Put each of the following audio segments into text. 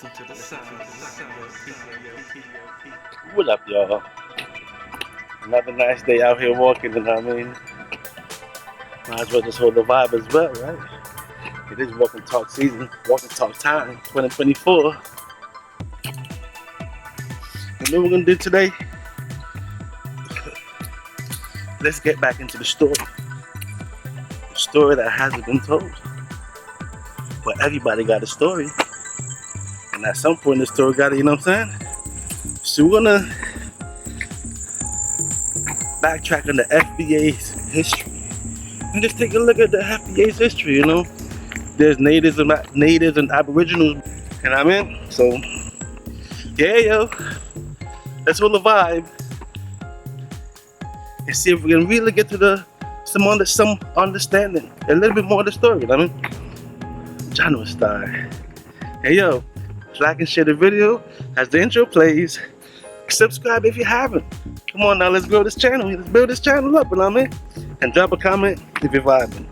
Listen to the sound. What up, y'all? Another nice day out here walking, you know what I mean? Might as well just hold the vibe as well, right? It is walk and talk season, walk and talk time, 2024. You know what we're gonna do today? Let's get back into the story. The story that hasn't been told. But everybody got a story. And at some point the story got it, you know what I'm saying? So we're gonna backtrack on the FBA's history. And just take a look at the FBA's history, you know? There's natives and aboriginals, you know what I mean? So, yeah, yo. Let's hold the vibe. And see if we can really get to some understanding. A little bit more of the story, you know what I mean? John was star. Hey, yo. Like and share the video as the intro plays. Subscribe if you haven't. Come on now, let's grow this channel. Let's build this channel up, you know what I mean? And drop a comment if you're vibing.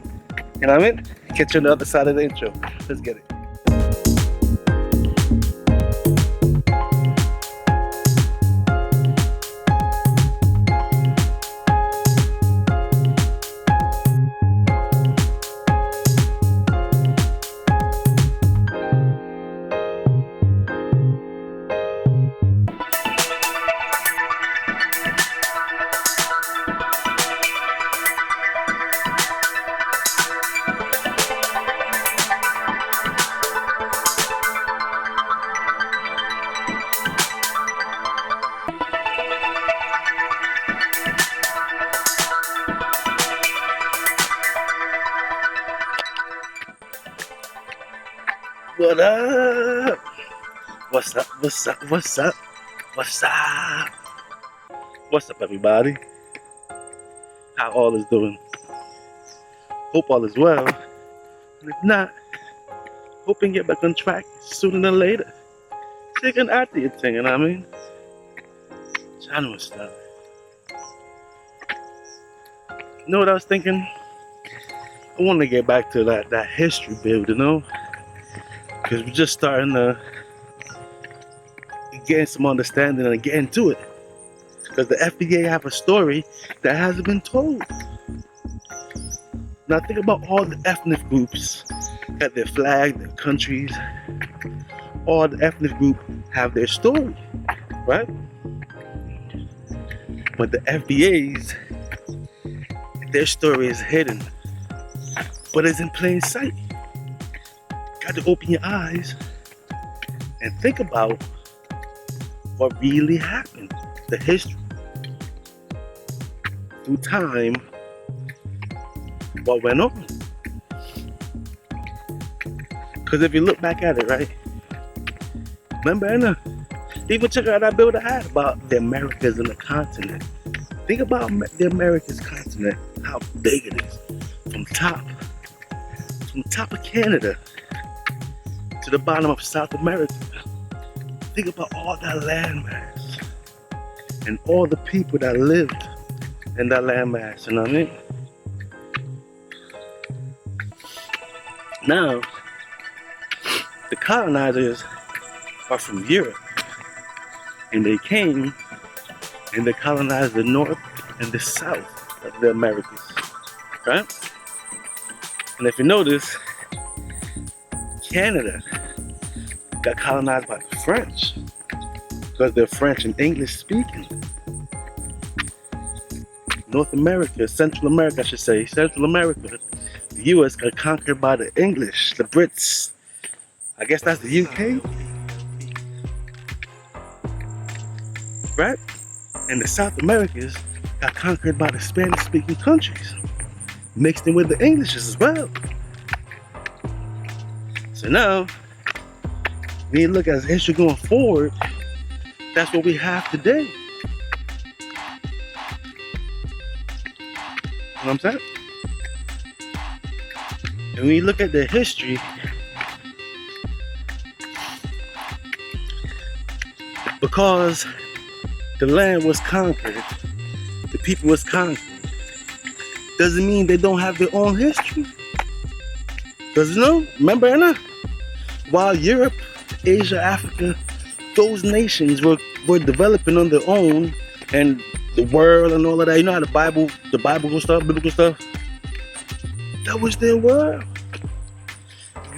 You know what I mean? Catch you on the other side of the intro. Let's get it. What up? What's up? What's up? What's up? What's up? What's up, everybody? How all is doing? Hope all is well. And if not, hope you can get back on track sooner than later. Taking after your thing, you know what I mean? John was stuff. You know what I was thinking? I want to get back to that history build, you know? Because we're just starting to get some understanding and get into it. Because the FBA have a story that hasn't been told. Now think about all the ethnic groups have their flag, their countries. All the ethnic groups have their story, right? But the FBA's, their story is hidden, but it's in plain sight. Got to open your eyes and think about what really happened, the history, through time, what went on. Because if you look back at it, right, remember, Anna, even check out that build I had about the Americas and the continent. Think about the Americas continent, how big it is, from top of Canada to the bottom of South America. Think about all that landmass and all the people that lived in that landmass, you know what I mean? Now, the colonizers are from Europe, and they came and they colonized the north and the south of the Americas, right? And if you notice, Canada got colonized by the French because they're French and English speaking. North America, Central America, I should say, Central America, the US got conquered by the English, the Brits. I guess that's the UK, right? And the South Americas got conquered by the Spanish speaking countries, mixed in with the Englishes as well. So now, when you look at history going forward, that's what we have today. You know what I'm saying? And when you look at the history, because the land was conquered, the people was conquered, doesn't mean they don't have their own history. Because, you know, remember, Anna, while Europe Asia, Africa, those nations were developing on their own, and the world and all of that. You know how the biblical stuff, that was their world.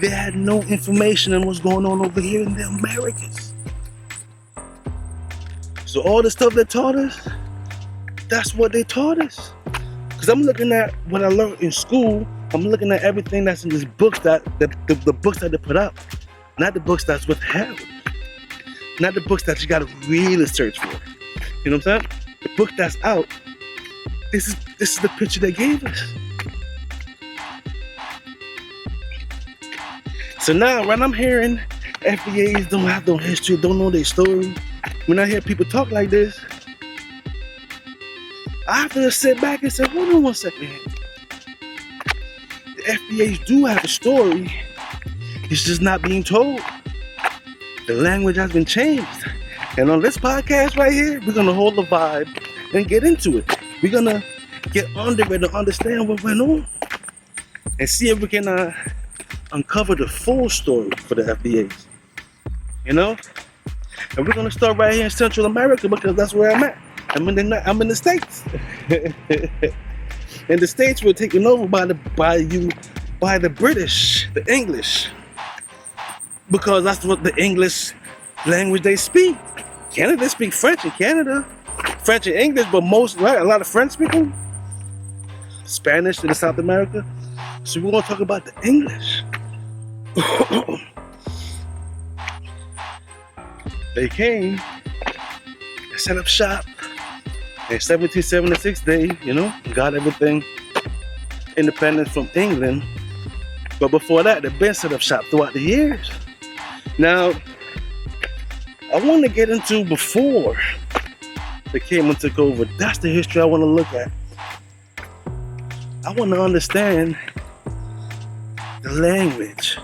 They had no information on what's going on over here in the Americas. So all the stuff they taught us, that's what they taught us. Because I'm looking at what I learned in school. I'm looking at everything that's in these books the books that they put out. Not the books that's withheld. Not the books that you gotta really search for. You know what I'm saying? The book that's out, this is the picture they gave us. So now when I'm hearing FBAs don't have no history, don't know their story, when I hear people talk like this, I have to just sit back and say, hold on one second. The FBAs do have a story. It's just not being told. The language has been changed. And on this podcast right here, we're going to hold the vibe and get into it. We're going to get under it and understand what went on. And see if we can uncover the full story for the FBAs. You know? And we're going to start right here in Central America because that's where I'm at. I'm in the States. And the States were taken over by the British, the English. Because that's what the English language they speak. Canada speak French in Canada. French and English, but a lot of French speaking. Spanish in South America. So we're going to talk about the English. They came and set up shop in 1776. They, got everything independent from England. But before that, they've been set up shop throughout the years. Now, I want to get into before they came and took over. That's the history I want to look at. I want to understand the language,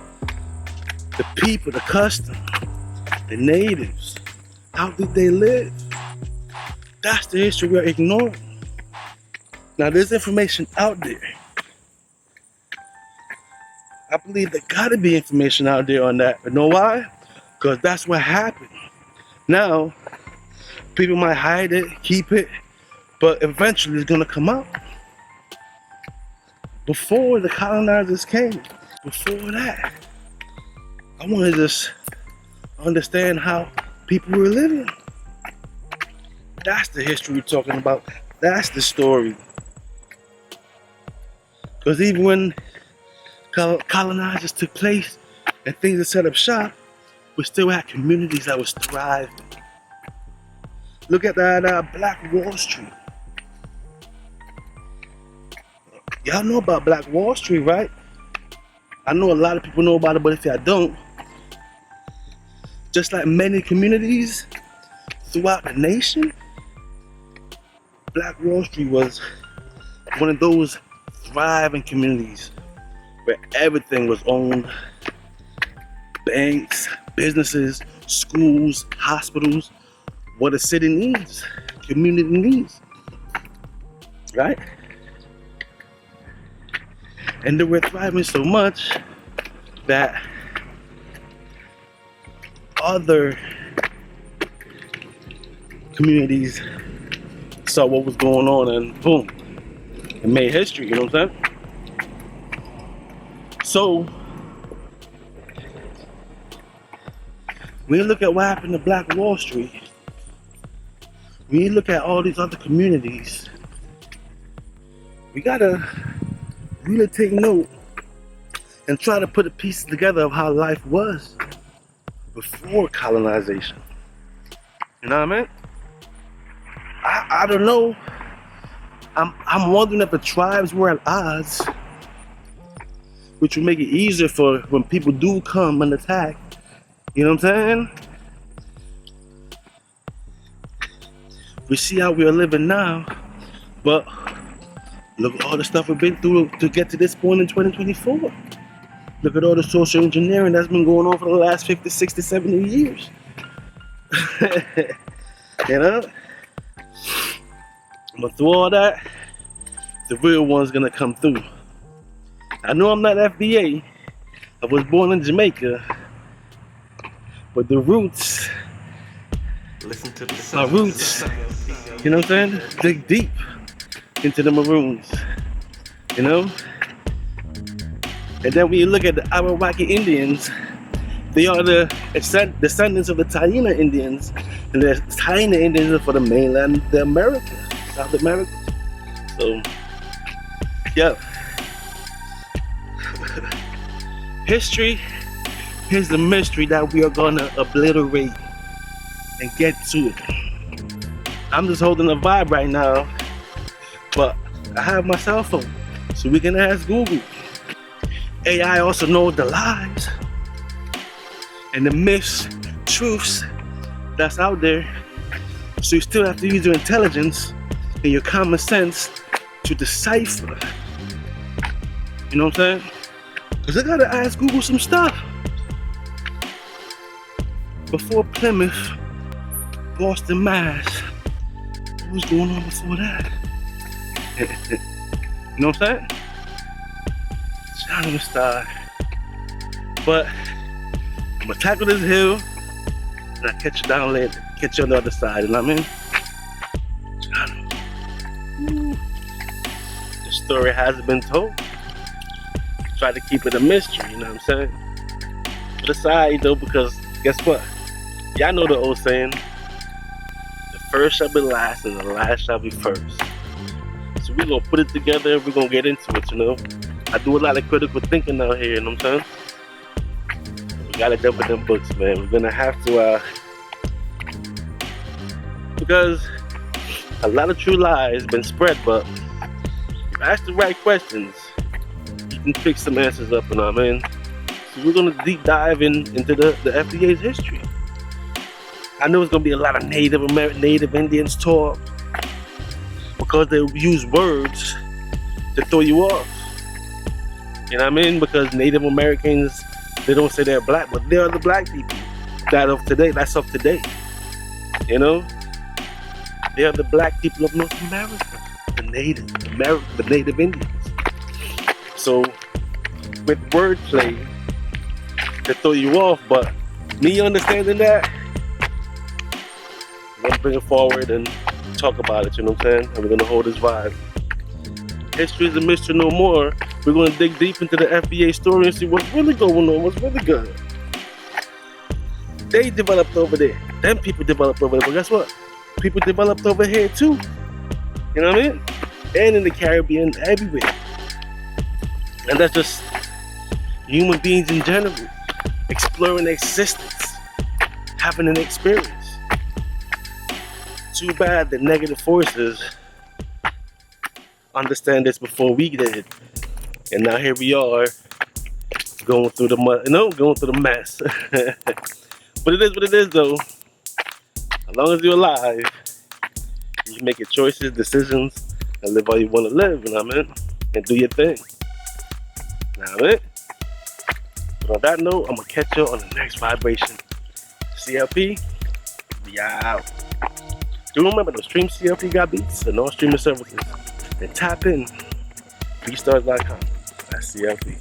the people, the custom, the natives. How did they live? That's the history we're ignoring. Now, there's information out there. I believe there gotta be information out there on that. But know why? Because that's what happened. Now, people might hide it, keep it, but eventually it's gonna come out. Before the colonizers came, before that, I want to just understand how people were living. That's the history we're talking about. That's the story. Because even when colonizers took place and things were set up shop, we still had communities that was thriving. Look at that Black Wall Street. Y'all know about Black Wall Street, right? I know a lot of people know about it, but if y'all don't, just like many communities throughout the nation, Black Wall Street was one of those thriving communities where everything was owned. Banks, businesses, schools, hospitals, what a city needs, community needs, right? And they were thriving so much that other communities saw what was going on and boom, it made history, you know what I'm saying? So, when you look at what happened to Black Wall Street, when you look at all these other communities, we gotta really take note and try to put the pieces together of how life was before colonization. You know what I mean? I don't know. I'm wondering if the tribes were at odds, which would make it easier for when people do come and attack. You know what I'm saying? We see how we are living now, but look at all the stuff we've been through to get to this point in 2024. Look at all the social engineering that's been going on for the last 50, 60, 70 years. You know? But through all that, the real one's gonna come through. I know I'm not FBA. I was born in Jamaica. But the roots, our roots, you know what I'm saying? Dig deep into the maroons, you know? And then when you look at the Arawaki Indians, they are the descendants of the Taíno Indians, and the Taíno Indians are for the mainland, the America, South America. So, yeah. History, here's the mystery that we are gonna obliterate and get to it. I'm just holding a vibe right now, but I have my cell phone, so we can ask Google. AI also knows the lies and the myths, truths that's out there. So you still have to use your intelligence and your common sense to decipher. You know what I'm saying? Because I gotta ask Google some stuff. Before Plymouth, Boston, Mass, what was going on before that? You know what I'm saying? Shining star. But I'm gonna tackle this hill and I'll catch you down later. Catch you on the other side, you know what I mean? The story hasn't been told. Try to keep it a mystery, you know what I'm saying? Put aside though, because guess what? Y'all know the old saying, the first shall be last and the last shall be first. So we're gonna put it together, we're gonna get into it, you know? I do a lot of critical thinking out here, you know what I'm saying? We gotta dump in them books, man. We're gonna have to, because a lot of true lies been spread, but if you ask the right questions, you can pick some answers up, you know what I mean? So we're gonna deep dive into the FBA's history. I know it's gonna be a lot of Native Indians talk, because they use words to throw you off. You know what I mean? Because Native Americans, they don't say they're black, but they are the black people that's of today. You know? They are the black people of North America, the Native Indians. So, with wordplay to throw you off, but me understanding that, I'm gonna bring it forward and talk about it, you know what I'm saying? And we're gonna hold this vibe. History is a mystery no more. We're gonna dig deep into the FBA story and see what's really going on, what's really good. They developed over there. Them people developed over there. But guess what? People developed over here too. You know what I mean? And in the Caribbean, everywhere. And that's just human beings in general, exploring existence, having an experience. Too bad the negative forces understand this before we did. And now here we are, going through the going through the mess. But it is what it is though. As long as you're alive, you can make your choices, decisions, and live how you want to live, you know what I mean? And do your thing. You know what I mean? But on that note, I'm gonna catch you on the next vibration. CLP, we out. Do remember to stream CLP got beats and all streaming services. And tap in, beatstars.com. That's CLP.